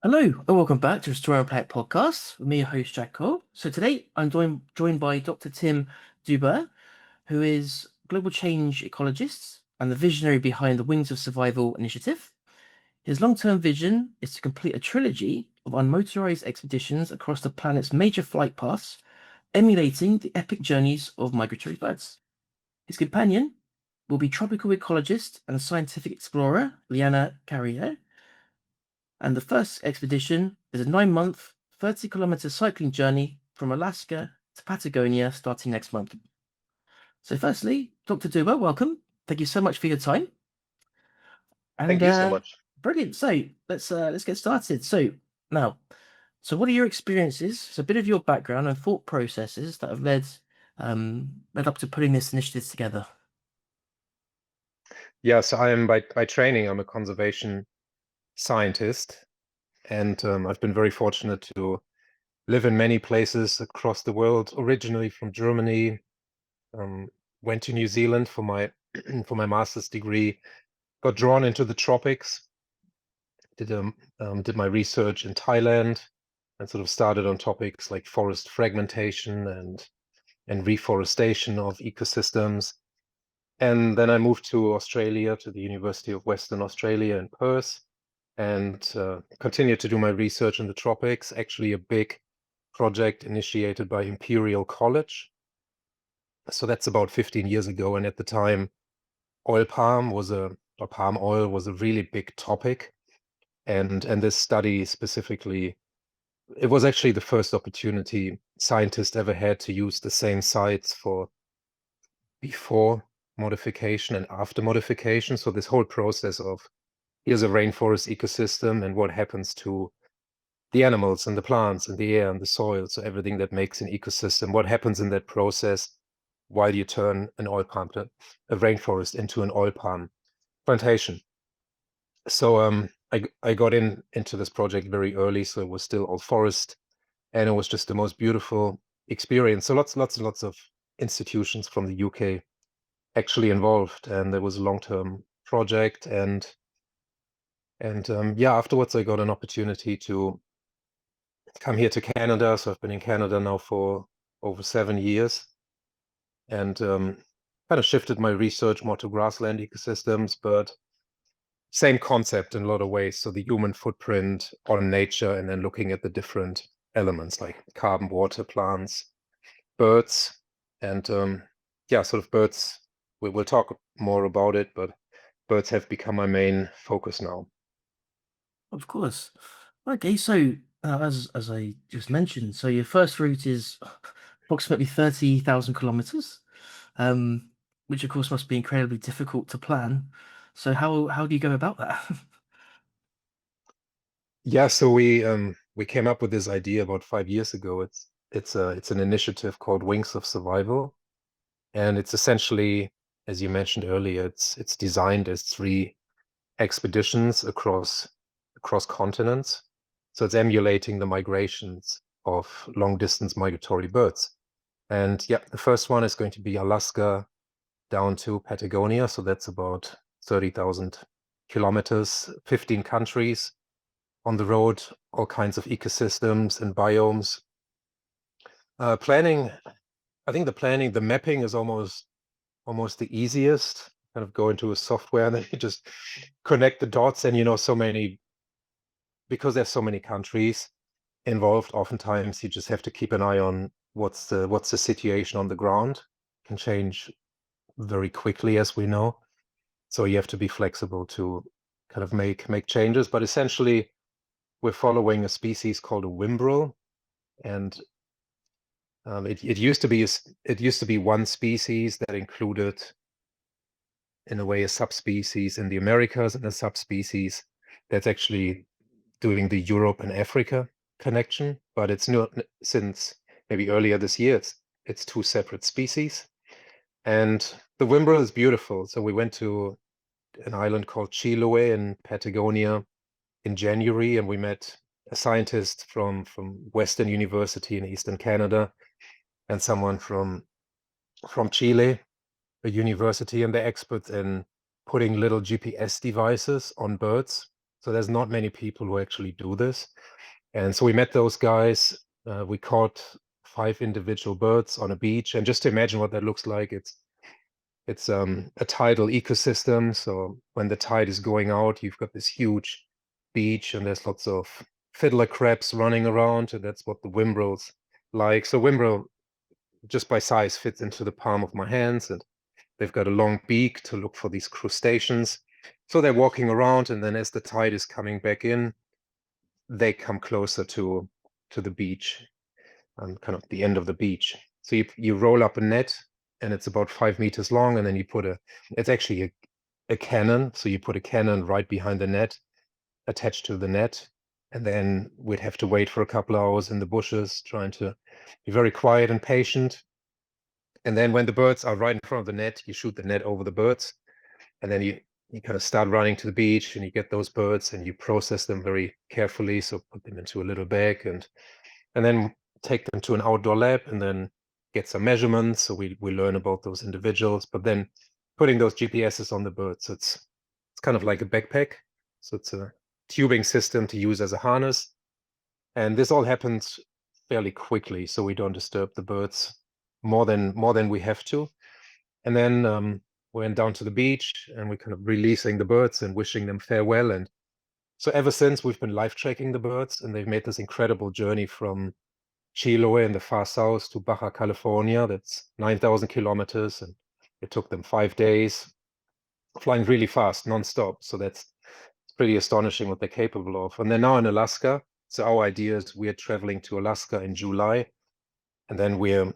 Hello, and welcome back to the Story and Planet podcast with me, your host, Jack Cole. So today I'm joined by Dr. Tim Duber, who is global change ecologist and the visionary behind the Wings of Survival initiative. His long-term vision is to complete a trilogy of unmotorized expeditions across the planet's major flight paths, emulating the epic journeys of migratory birds. His companion will be tropical ecologist and scientific explorer Liana Carrier, and the first expedition is a 9-month, 30-kilometer cycling journey from Alaska to Patagonia starting next month. So, firstly, Dr. Duba, welcome. Thank you so much for your time. Thank you so much. Brilliant. So let's get started. So what are your experiences? So a bit of your background and thought processes that have led up to putting this initiative together. Yes, I am by training, I'm a conservation scientist, and I've been very fortunate to live in many places across the world, originally from Germany, went to New Zealand for my for my master's degree, got drawn into the tropics, did my research in Thailand, and sort of started on topics like forest fragmentation and reforestation of ecosystems. And then I moved to Australia, to the University of Western Australia in Perth, and continued to do my research in the tropics, actually a big project initiated by Imperial College. So that's about 15 years ago. And at the time, palm oil was a really big topic. And this study specifically, it was actually the first opportunity scientists ever had to use the same sites for before modification and after modification. So this whole process of here's a rainforest ecosystem and what happens to the animals and the plants and the air and the soil, so everything that makes an ecosystem, what happens in that process while you turn a rainforest into an oil palm plantation. So I got into this project very early, so it was still all forest, and it was just the most beautiful experience. So lots and lots of institutions from the UK actually involved, and there was a long-term project, and yeah, afterwards I got an opportunity to come here to Canada. So I've been in Canada now for over 7 years, and kind of shifted my research more to grassland ecosystems, but same concept in a lot of ways. So the human footprint on nature, and then looking at the different elements like carbon, water, plants, birds, and yeah, sort of birds. We'll talk more about it, but birds have become my main focus now. Of course. Okay, so as I just mentioned, so your first route is approximately 30,000 kilometers, which of course must be incredibly difficult to plan. So how do you go about that? Yeah, so we came up with this idea about 5 years ago. It's an initiative called Wings of Survival, and it's essentially, as you mentioned earlier, it's designed as 3 expeditions across continents. So it's emulating the migrations of long distance migratory birds. And yeah, the first one is going to be Alaska down to Patagonia. So that's about 30,000 kilometers, 15 countries on the road, all kinds of ecosystems and biomes. Planning, I think the mapping is almost the easiest. Kind of go into a software and then you just connect the dots, and because there's so many countries involved, oftentimes you just have to keep an eye on what's the situation on the ground. Can change very quickly, as we know. So you have to be flexible to kind of make changes. But essentially, we're following a species called a Whimbrel, and it used to be one species that included, in a way, a subspecies in the Americas and a subspecies that's actually doing the Europe and Africa connection. But it's not, since maybe earlier this year, it's 2 separate species. And the Whimbrel is beautiful. So we went to an island called Chiloé in Patagonia in January, and we met a scientist from Western University in Eastern Canada and someone from Chile, a university, and they're experts in putting little GPS devices on birds. So there's not many people who actually do this. And so we met those guys. We caught 5 individual birds on a beach. And just to imagine what that looks like, it's a tidal ecosystem. So when the tide is going out, you've got this huge beach and there's lots of fiddler crabs running around, and that's what the Whimbrels like. So Whimbrel, just by size, fits into the palm of my hands, and they've got a long beak to look for these crustaceans. So they're walking around, and then as the tide is coming back in, they come closer to the beach, kind of the end of the beach. So you roll up a net, and it's about 5 meters long, and then you put it's actually a cannon. So you put a cannon right behind the net, attached to the net, and then we'd have to wait for a couple of hours in the bushes, trying to be very quiet and patient. And then when the birds are right in front of the net, you shoot the net over the birds, and then you kind of start running to the beach, and you get those birds and you process them very carefully. So put them into a little bag, and then take them to an outdoor lab, and then get some measurements. So we learn about those individuals, but then putting those GPSs on the birds. So it's kind of like a backpack. So it's a tubing system to use as a harness. And this all happens fairly quickly, so we don't disturb the birds more than we have to. And then we went down to the beach, and we're kind of releasing the birds and wishing them farewell. And so ever since, we've been live tracking the birds, and they've made this incredible journey from Chiloé in the far south to Baja California. That's 9,000 kilometers, and it took them 5 days, flying really fast, nonstop. So that's pretty astonishing what they're capable of. And they're now in Alaska. So our idea is we're traveling to Alaska in July, and then we're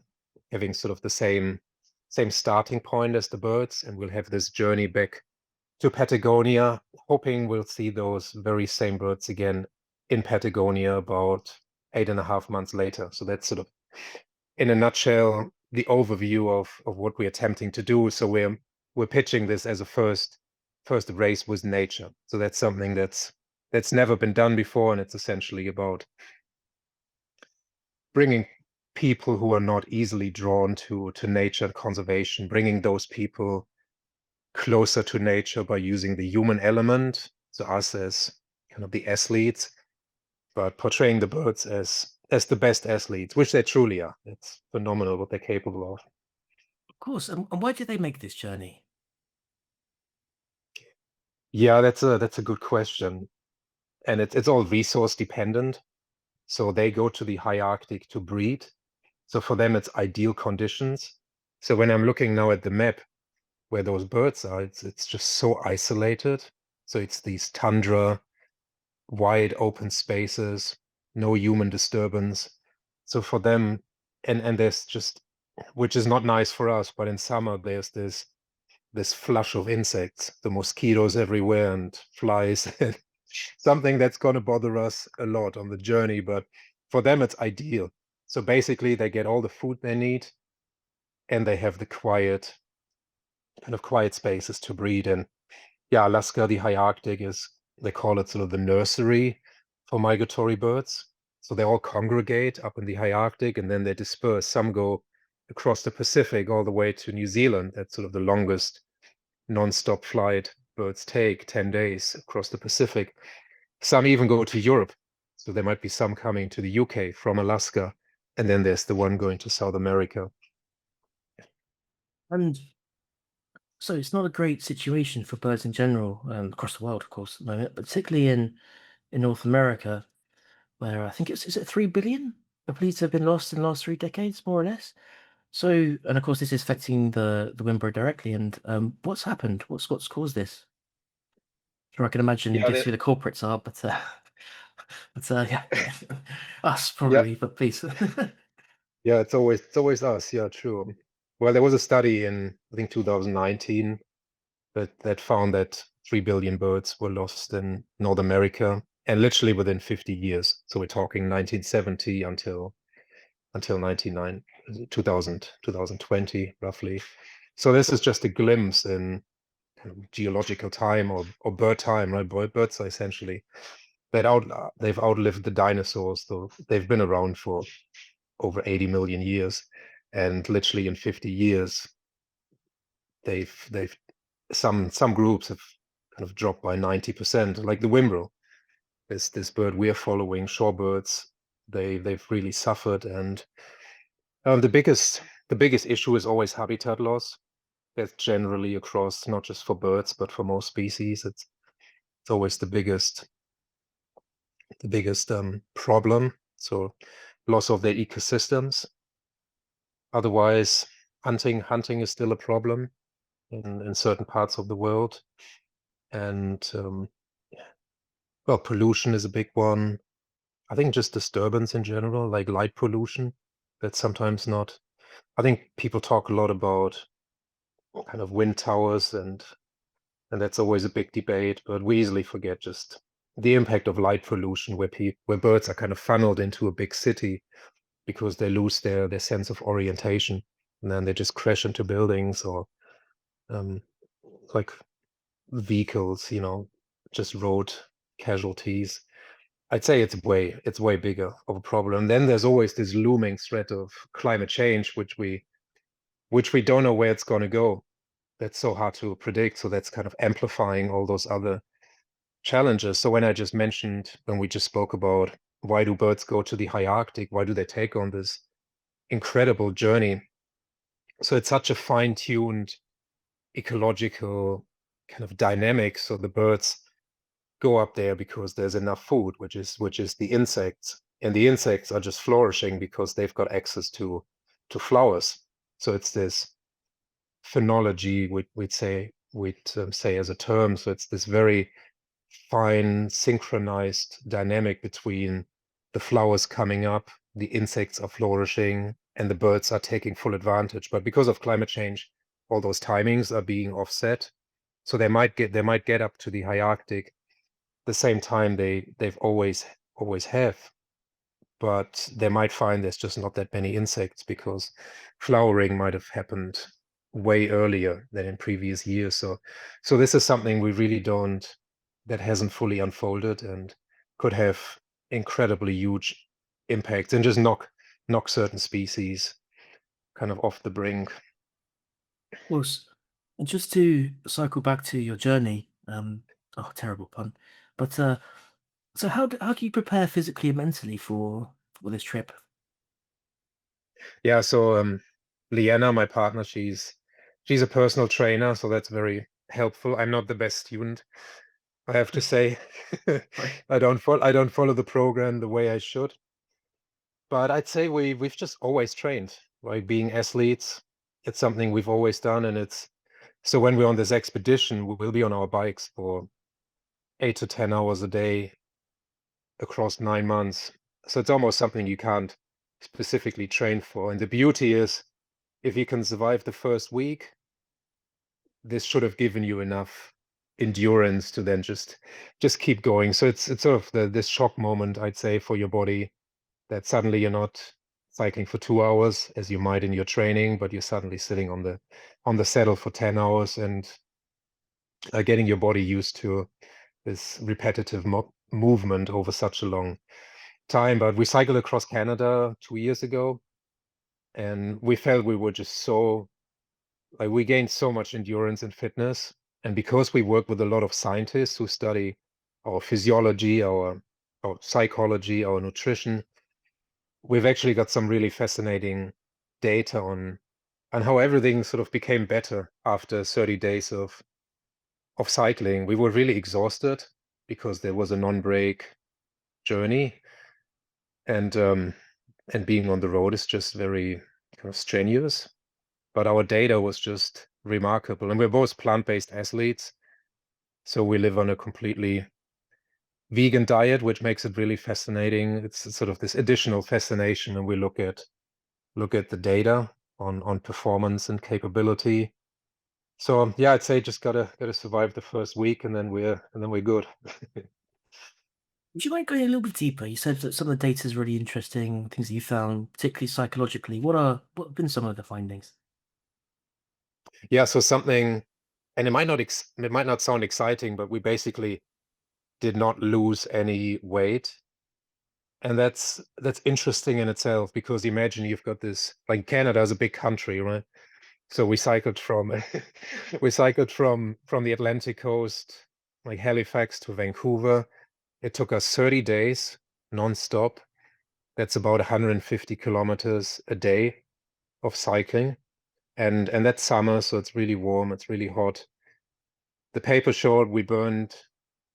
having sort of the same starting point as the birds, and we'll have this journey back to Patagonia, hoping we'll see those very same birds again in Patagonia about 8.5 months later. So that's sort of, in a nutshell, the overview of what we're attempting to do. So we're pitching this as a first race with nature. So that's something that's never been done before, and it's essentially about bringing people who are not easily drawn to nature and conservation, bringing those people closer to nature by using the human element, so us as kind of the athletes, but portraying the birds as the best athletes, which they truly are. It's phenomenal what they're capable of. Of course. And why did they make this journey? Yeah, that's a good question, and it's all resource dependent. So they go to the high Arctic to breed. So for them, it's ideal conditions. So when I'm looking now at the map where those birds are, it's just so isolated. So it's these tundra, wide open spaces, no human disturbance. So for them, and there's just, which is not nice for us, but in summer there's this flush of insects, the mosquitoes everywhere and flies, something that's going to bother us a lot on the journey, but for them it's ideal. So basically they get all the food they need, and they have the quiet spaces to breed. And yeah, Alaska, the high Arctic, is, they call it sort of the nursery for migratory birds. So they all congregate up in the high Arctic, and then they disperse. Some go across the Pacific all the way to New Zealand. That's sort of the longest non-stop flight birds take, 10 days across the Pacific. Some even go to Europe. So there might be some coming to the UK from Alaska, and then there's the one going to South America. And so it's not a great situation for birds in general, across the world, of course, at the moment, but particularly in North America, where I think is it 3 billion of fleets have been lost in the last 3 decades, more or less. So, and of course, this is affecting the Wimbro directly. And what's happened? What's caused this? Sure, I can imagine Yeah, guess who the culprits are, but yeah, us yeah, probably. But please. yeah. It's always us. Yeah, true. Well, there was a study in, I think, 2019 that found that 3 billion birds were lost in North America, and literally within 50 years. So we're talking 1970 until 2020, roughly. So this is just a glimpse in kind of geological time, or bird time, right? Birds are essentially they've outlived the dinosaurs, so they've been around for over 80 million years, and literally in 50 years they've some groups have kind of dropped by 90%, like the Whimbrel. This bird we are following, shorebirds, they've really suffered. And the biggest issue is always habitat loss. That's generally across, not just for birds, but for most species. It's always the biggest problem. So loss of their ecosystems. Otherwise, hunting is still a problem in certain parts of the world. And well, pollution is a big one. I think just disturbance in general, like light pollution, that's sometimes not. I think people talk a lot about kind of wind towers, and that's always a big debate, but we easily forget just the impact of light pollution, where birds are kind of funneled into a big city because they lose their sense of orientation, and then they just crash into buildings or um, like vehicles, just road casualties. I'd say it's way bigger of a problem. Then there's always this looming threat of climate change, which we don't know where it's going to go. That's so hard to predict. So that's kind of amplifying all those other challenges. So when we just spoke about why do birds go to the high Arctic, why do they take on this incredible journey? So it's such a fine-tuned ecological kind of dynamic. So the birds go up there because there's enough food, which is the insects, and the insects are just flourishing because they've got access to flowers. So it's this phenology we'd say as a term. So it's this very fine synchronized dynamic between the flowers coming up, the insects are flourishing, and the birds are taking full advantage. But because of climate change, all those timings are being offset. So they might get up to the high Arctic the same time they've always have, but they might find there's just not that many insects because flowering might have happened way earlier than in previous years. So this is something we really don't that hasn't fully unfolded and could have incredibly huge impacts and just knock certain species kind of off the brink. Well, and just to cycle back to your journey, oh, terrible pun, but so how do you prepare physically and mentally for this trip? Yeah, so Leanna, my partner, she's a personal trainer, so that's very helpful. I'm not the best student, I have to say. Right. I don't follow the program the way I should. But I'd say we've just always trained, right? Being athletes, it's something we've always done, and it's so when we're on this expedition, we will be on our bikes for 8 to 10 hours a day across 9 months. So it's almost something you can't specifically train for. And the beauty is, if you can survive the first week, this should have given you enough endurance to then just keep going. So it's sort of this shock moment, I'd say, for your body that suddenly you're not cycling for 2 hours as you might in your training, but you're suddenly sitting on the saddle for 10 hours and getting your body used to this repetitive movement over such a long time. But we cycled across Canada 2 years ago, and we felt we were just so like we gained so much endurance and fitness. And because we work with a lot of scientists who study our physiology, our psychology, our nutrition, we've actually got some really fascinating data on how everything sort of became better after 30 days of cycling. We were really exhausted because there was a non-break journey, and being on the road is just very kind of strenuous. But our data was just remarkable, and we're both plant-based athletes, so we live on a completely vegan diet, which makes it really fascinating. It's sort of this additional fascination, and we look at the data on performance and capability. So yeah, I'd say just gotta survive the first week, and then we're good. Would you mind going a little bit deeper? You said that some of the data is really interesting, things that you found, particularly psychologically. What have been some of the findings? Yeah, so something, and it might not sound exciting, but we basically did not lose any weight. And that's interesting in itself because imagine you've got this, like Canada is a big country, right? So we cycled from we cycled from the Atlantic coast, like Halifax to Vancouver. It took us 30 days nonstop. That's about 150 kilometers a day of cycling. And that's summer, so it's really warm, it's really hot. The paper showed we burned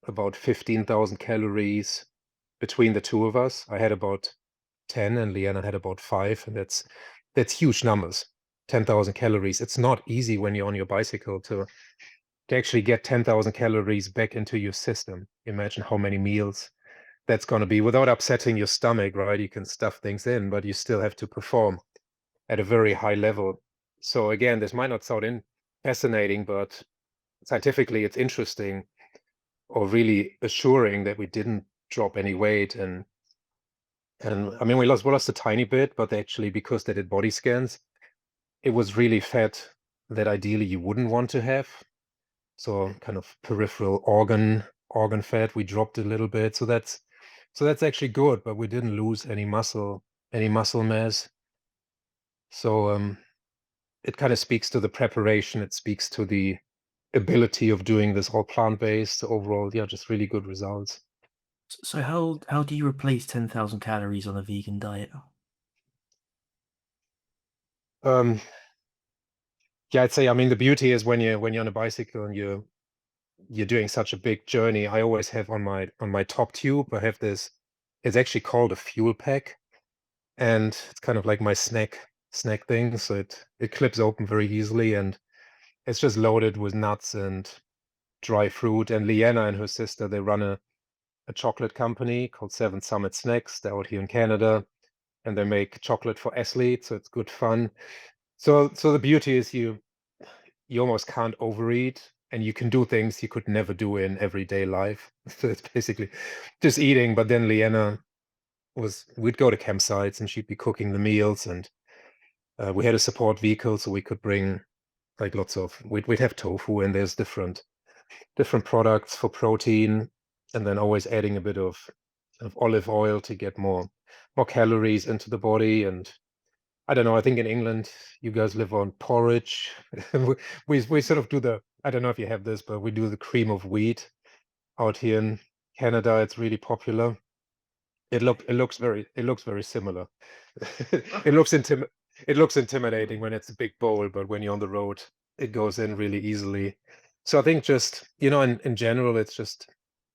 about 15,000 calories between the two of us. I had about 10 and Leanna had about 5, and that's huge numbers. 10,000 calories. It's not easy when you're on your bicycle to actually get 10,000 calories back into your system. Imagine how many meals that's going to be without upsetting your stomach, right? You can stuff things in, but you still have to perform at a very high level. So again, this might not sound fascinating, but scientifically it's interesting or really assuring that we didn't drop any weight. And I mean, we lost a tiny bit, but actually because they did body scans, it was really fat that ideally you wouldn't want to have. So kind of peripheral organ fat, we dropped a little bit. So that's actually good, but we didn't lose any muscle mass. So it kind of speaks to the preparation. It speaks to the ability of doing this all plant-based. Overall, yeah, just really good results. So how do you replace 10,000 calories on a vegan diet? Um, yeah, I'd say, I mean, the beauty is when you're on a bicycle and you're doing such a big journey. I always have on my top tube, I have this, it's actually called a fuel pack, and it's kind of like my snack thing. So it clips open very easily, and it's just loaded with nuts and dry fruit. And Leanna and her sister, they run a chocolate company called Seven Summit Snacks. They're out here in Canada, and they make chocolate for athletes, so it's good fun. So the beauty is you almost can't overeat, and you can do things you could never do in everyday life. So it's basically just eating. But then Leanna we'd go to campsites and she'd be cooking the meals, and we had a support vehicle, so we could bring like we'd have tofu, and there's different products for protein, and then always adding a bit of olive oil to get more calories into the body. And I don't know, I think in England you guys live on porridge. We sort of do I don't know if you have this, but we do the cream of wheat out here in Canada. It's really popular. It looks very similar. It looks intimidating when it's a big bowl, but when you're on the road, it goes in really easily. So I think just, in general, it's just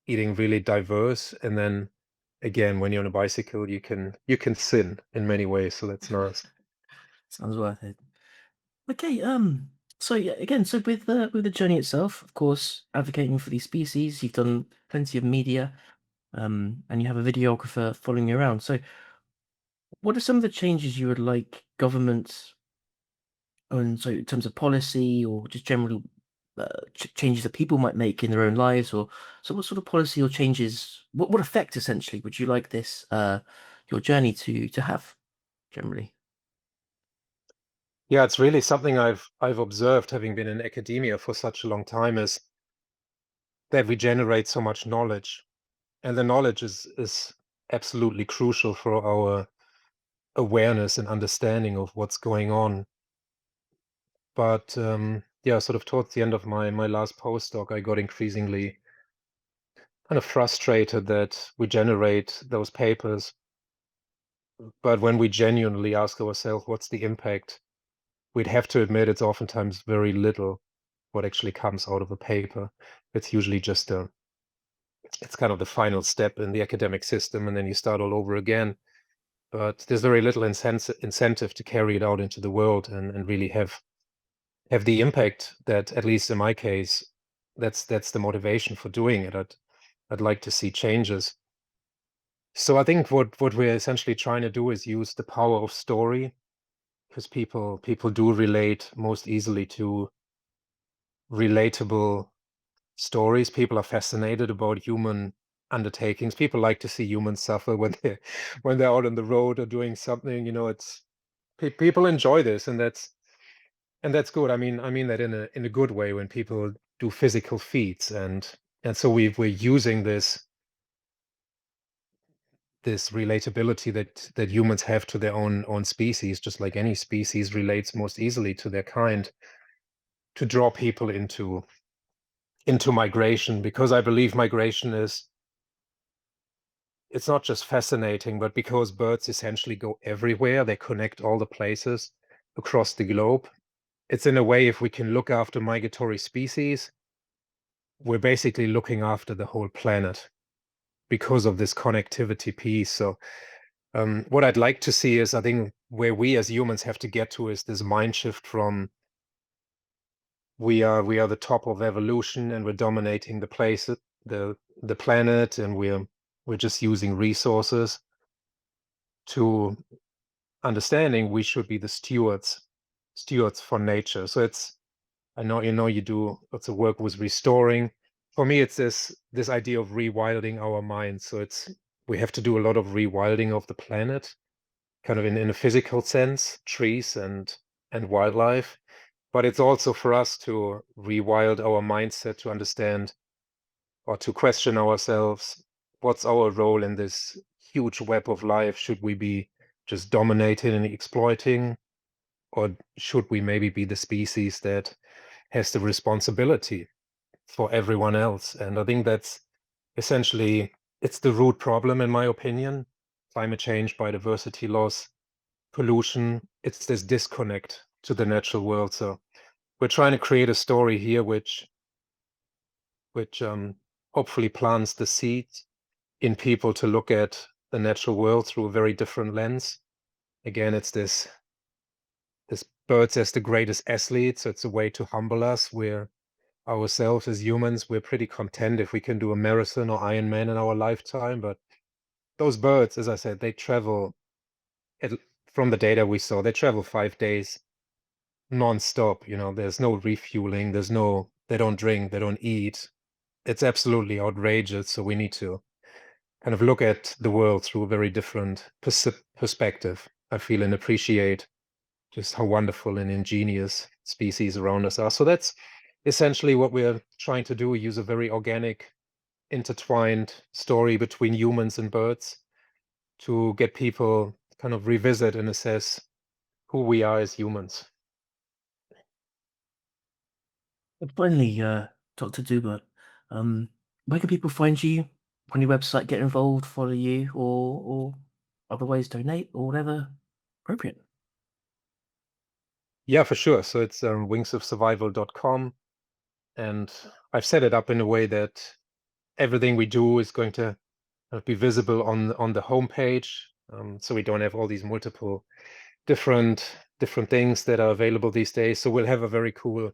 eating really diverse. And then again, when you're on a bicycle, you can sin in many ways. So that's nice. Sounds worth it. Okay, so yeah, again, so with the journey itself, of course, advocating for these species, you've done plenty of media, and you have a videographer following you around. So what are some of the changes you would like governments, and so in terms of policy or just general changes that people might make in their own lives, or so what sort of policy or changes, what effect essentially would you like this your journey to have generally? Yeah, it's really something I've observed, having been in academia for such a long time, is that we generate so much knowledge, and the knowledge is absolutely crucial for our awareness and understanding of what's going on. But yeah, sort of towards the end of my last postdoc, I got increasingly kind of frustrated that we generate those papers, but when we genuinely ask ourselves what's the impact, we'd have to admit it's oftentimes very little what actually comes out of a paper. It's usually just it's kind of the final step in the academic system, and then you start all over again. But there's very little incentive to carry it out into the world and really have the impact that, at least in my case, that's the motivation for doing it. I'd like to see changes. So I think what we're essentially trying to do is use the power of story, because people do relate most easily to relatable stories. People are fascinated about human undertakings. People like to see humans suffer when they're out on the road or doing something. It's people enjoy this, and that's good. I mean that in a good way, when people do physical feats, and so we're using this relatability that humans have to their own species, just like any species relates most easily to their kind, to draw people into migration, because I believe migration it's not just fascinating, but because birds essentially go everywhere, they connect all the places across the globe. It's in a way, if we can look after migratory species, we're basically looking after the whole planet because of this connectivity piece. So what I'd like to see is, I think where we as humans have to get to is this mind shift from we are the top of evolution and we're dominating the planet, and we're just using resources, to understanding we should be the stewards for nature. So it's, I know you do lots of work with restoring. For me, it's this idea of rewilding our minds. So it's, we have to do a lot of rewilding of the planet, kind of in a physical sense, trees and wildlife. But it's also for us to rewild our mindset, to understand or to question ourselves, what's our role in this huge web of life? Should we be just dominating and exploiting, or should we maybe be the species that has the responsibility for everyone else? And I think that's essentially, it's the root problem, in my opinion. Climate change, biodiversity loss, pollution, it's this disconnect to the natural world. So we're trying to create a story here which hopefully plants the seed in people to look at the natural world through a very different lens. Again, it's this birds as the greatest athlete, so it's a way to humble us. We're ourselves as humans, we're pretty content if we can do a marathon or Ironman in our lifetime. But those birds, as I said, they travel, at, from the data we saw, they travel 5 days non-stop. There's no refueling, they don't drink, they don't eat. It's absolutely outrageous. So we need to kind of look at the world through a very different perspective, I feel, and appreciate just how wonderful and ingenious species around us are. So that's essentially what we're trying to do, use a very organic, intertwined story between humans and birds to get people kind of revisit and assess who we are as humans. And finally, Dr. Dubert, where can people find you on your website, get involved, follow you, or otherwise donate or whatever appropriate? Yeah, for sure. So it's wingsofsurvival.com, and I've set it up in a way that everything we do is going to be visible on the homepage. So we don't have all these multiple different things that are available these days. So we'll have a very cool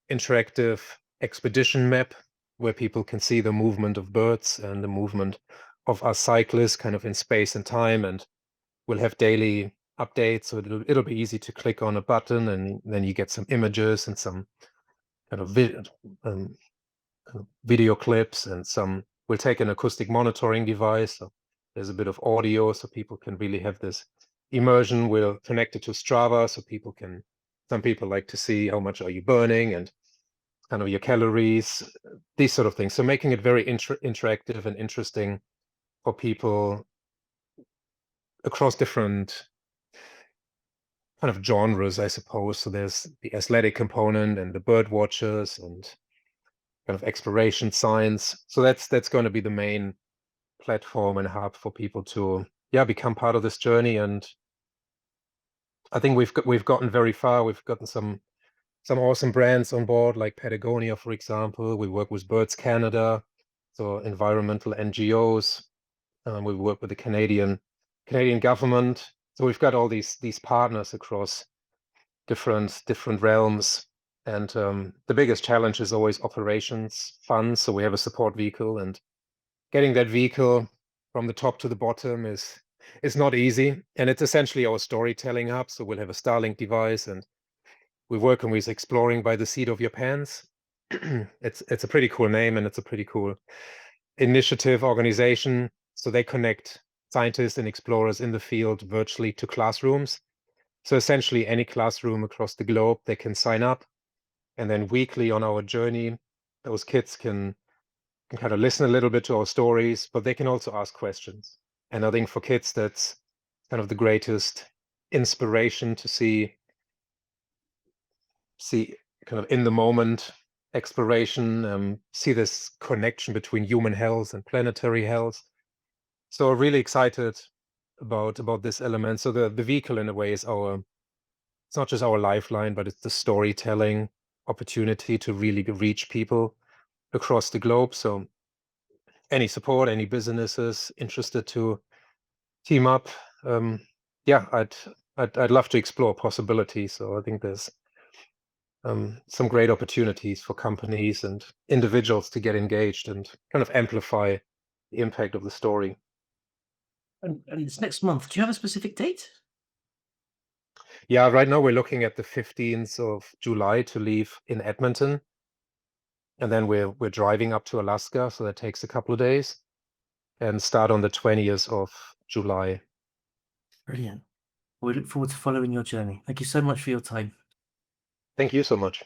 interactive expedition map where people can see the movement of birds and the movement of us cyclists kind of in space and time. And we'll have daily updates, so it'll be easy to click on a button, and then you get some images and some kind of um, video clips, and some, we'll take an acoustic monitoring device. So there's a bit of audio so people can really have this immersion. We'll connect it to Strava so some people like to see how much are you burning and kind of your calories, these sort of things. So making it very interactive and interesting for people across different kind of genres, I suppose. So there's the athletic component and the bird watchers and kind of exploration science. So that's going to be the main platform and hub for people to become part of this journey. And I think we've gotten very far. We've gotten some awesome brands on board, like Patagonia, for example. We work with Birds Canada, so environmental NGOs. We work with the Canadian government. So we've got all these partners across different realms. And the biggest challenge is always operations funds. So we have a support vehicle, and getting that vehicle from the top to the bottom is not easy. And it's essentially our storytelling hub. So we'll have a Starlink device, and we're working with Exploring by the Seat of Your Pants. It's a pretty cool name, and it's a pretty cool initiative organization. So they connect scientists and explorers in the field virtually to classrooms. So essentially any classroom across the globe, they can sign up, and then weekly on our journey, those kids can kind of listen a little bit to our stories, but they can also ask questions. And I think for kids, that's kind of the greatest inspiration to see kind of in the moment exploration, see this connection between human health and planetary health. So really excited about this element. So the vehicle in a way is it's not just our lifeline, but it's the storytelling opportunity to really reach people across the globe. So any support, any businesses interested to team up, yeah, I'd love to explore possibilities. So I think there's some great opportunities for companies and individuals to get engaged and kind of amplify the impact of the story. And it's next month. Do you have a specific date? Yeah, right now we're looking at the 15th of July to leave in Edmonton, and then we're driving up to Alaska, so that takes a couple of days, and start on the 20th of July. Brilliant. We look forward to following your journey. Thank you so much for your time. Thank you so much.